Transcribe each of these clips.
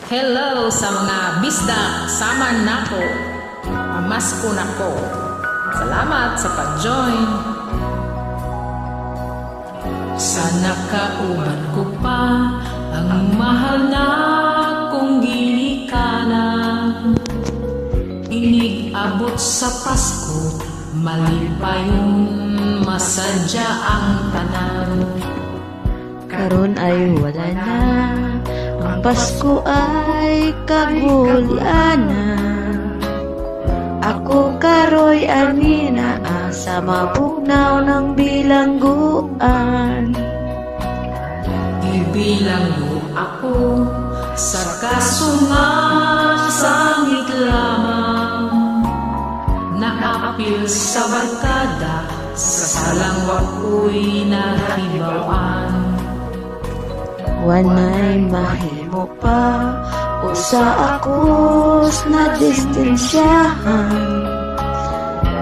Hello sa mga bisda, sama nako, pamasko nako. Salamat sa pag-join. Sana kauban ko pa ang mahal na kong ginikanan. Inig-abot sa Pasko, malipayon, masadya ang tanan. Karon ay wala na, ang Pasko ay kagulana. Ako karoy anina sa mabugnaw ng bilangguan. Ibilang mo ako sa kasunga sangit lamang. Naapil sa barkada, sa salangwa ko'y nahibawan. Wanay mahimo pa usa akos na distensyahan.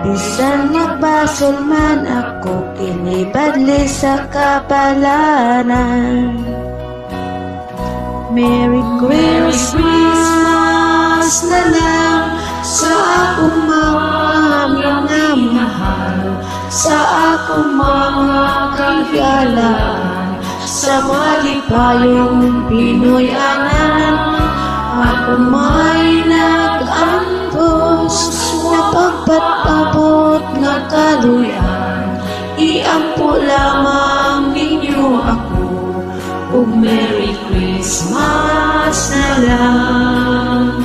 Bisan magbasol man ako, kinibadli sa kapalanan. Merry Christmas na lang sa akong mga minamahal, sa akong mga kagalaan, sa malipayong Pinoy-anan. Ako may nag-antos na pagpapabot nga kaluyan. Iampo lamang ninyo ako, ug Merry Christmas na lang.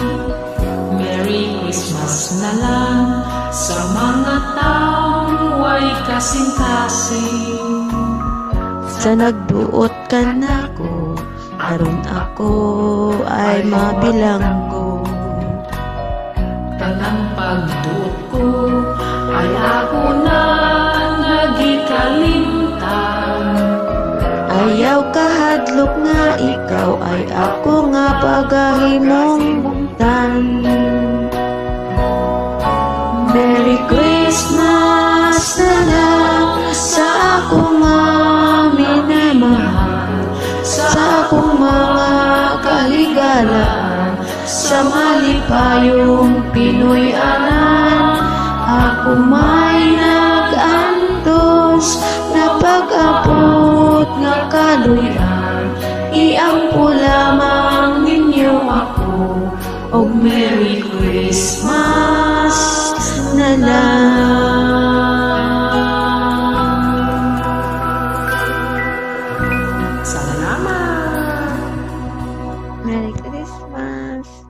Merry Christmas na lang sa mga taong way kasing-kasing. Sa nagduot ka nako, aron ako ay mabilanggo. Tanang pagduot ko ay ako na nagikalimtan. Ayaw kahadlok nga ikaw ay ako nga pagahimong bungtan. Merry Christmas na lang sa akong mga minamahal, sa akong mga kahigalaan, sa malipayong Pinoy-anan. Ako may nag-antos na pag-abot nga kaluyan. Iampo lamang ninyo ako, og Merry Christmas na lang. Salamat! Merry Christmas.